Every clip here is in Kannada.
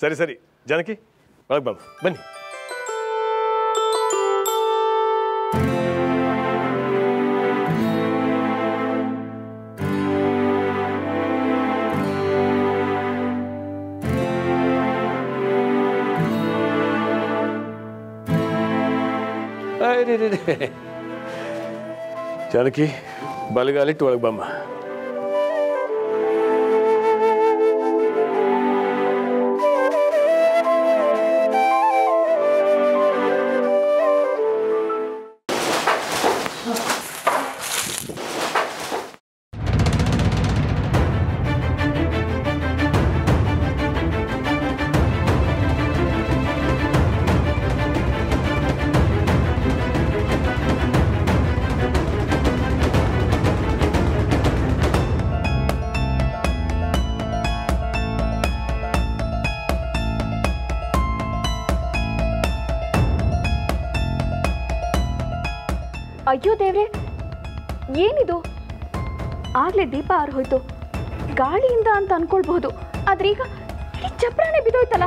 ಸರಿ ಸರಿ ಜಾನಕಿ ಒಳಗೆ ಬಾಮ್ಮ ಬನ್ನಿ. ಜಾನಕಿ ಬಲಗಾಲಿಟ್ಟು ಒಳಗೆ ಬಾಮ್ಮ. ಅಯ್ಯೋ ದೇವ್ರೆ, ಏನಿದು? ಆಗ್ಲೇ ದೀಪ ಆರ್ಹೋಯ್ತು. ಗಾಳಿಯಿಂದ ಅಂತ ಅನ್ಕೊಳ್ಬಹುದು, ಆದ್ರೆ ಈಗ ಇಡೀ ಚಪ್ರಾಣೆ ಬಿದ್ದೋಯ್ತಲ್ಲ.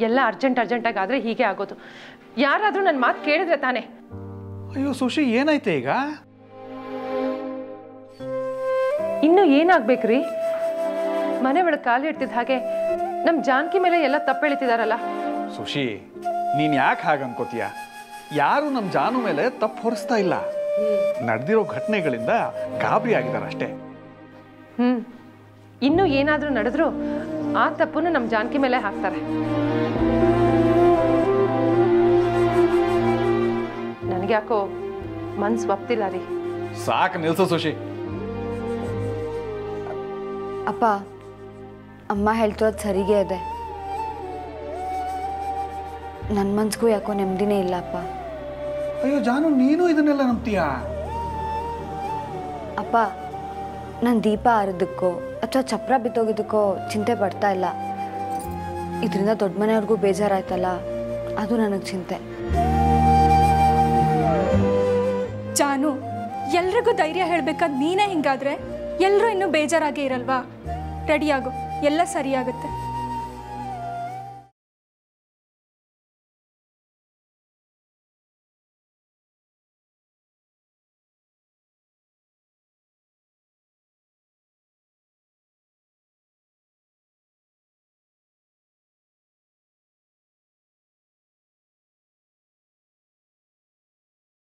ಎಲ್ಲ ಅರ್ಜೆಂಟಾಗಿ ಆದ್ರೆ ಹೀಗೆ ಆಗೋದು. ಯಾರಾದ್ರೂ ನನ್ನ ಮಾತು ಕೇಳಿದ್ರೆ ತಾನೆ. ಅಯ್ಯೋ ಸುಶಿ, ಏನಾಯ್ತೆ ಈಗ? ಇನ್ನು ಏನಾಗ್ಬೇಕ್ರಿ? ಮನೆ ಒಳಗೆ ಕಾಲು ಇಡ್ತಿದ್ದ ಹಾಗೆ ನಮ್ಮ ಜಾನಕಿ ಮೇಲೆ ಎಲ್ಲ ತಪ್ಪೆಳಿತಿದಾರಲ್ಲ. ಸುಶಿ, ನೀನ್ ಯಾಕೆ ಹಾಗೆ ಅನ್ಕೋತೀಯ? ಯಾರು ನಮ್ಮ ಜಾನು ಮೇಲೆ ತಪ್ಪು ಹೊರಿಸ್ತಾ ಇಲ್ಲ. ನಡೆದಿರೋ ಘಟನೆಗಳಿಂದ ಗಾಬರಿ ಆಗಿದ್ದಾರೆ ಅಷ್ಟೇ. ಇನ್ನೂ ಏನಾದ್ರೂ ನಡೆದ್ರು ಆ ತಪ್ಪನ್ನು ನಮ್ಮ ಜಾನಕಿ ಮೇಲೆ ಹಾಕ್ತಾರೆ. ನನಗೆ ಯಾಕೋ ಮನ್ಸು ಒಪ್ತಿಲ್ಲ ರೀ. ಸಾಕು ನಿಲ್ಸು ಸುಶಿ. ಅಪ್ಪ, ಅಮ್ಮ ಹೇಳ್ತಿರೋದು ಸರಿಗೆ ಇದೆ. ನನ್ನ ಮನ್ಸಿಗೂ ಯಾಕೋ ನೆಮ್ಮದಿನೇ ಇಲ್ಲ ಅಪ್ಪ. ಅಯ್ಯೋ ಜಾನು, ನೀನು ಇದನ್ನೆಲ್ಲ ನಂಬ್ತೀಯಾ? ಅಪ್ಪ, ನಾನು ದೀಪ ಆರಿದ್ದಕ್ಕೋ ಅಥವಾ ಚಪ್ರ ಬಿತ್ತೋಗಿದ್ದಕ್ಕೋ ಚಿಂತೆ ಪಡ್ತಾ ಇಲ್ಲ. ಇದರಿಂದ ದೊಡ್ಡ ಮನೆಯವ್ರಿಗೂ ಬೇಜಾರಾಯ್ತಲ್ಲ, ಅದು ನನಗೆ ಚಿಂತೆ. ಜಾನು, ಎಲ್ರಿಗೂ ಧೈರ್ಯ ಹೇಳ್ಬೇಕಾದ್ ನೀನೇ ಹಿಂಗಾದ್ರೆ ಎಲ್ಲರೂ ಇನ್ನೂ ಬೇಜಾರಾಗೇ ಇರಲ್ವಾ? ರೆಡಿಯಾಗು, ಎಲ್ಲ ಸರಿಯಾಗುತ್ತೆ.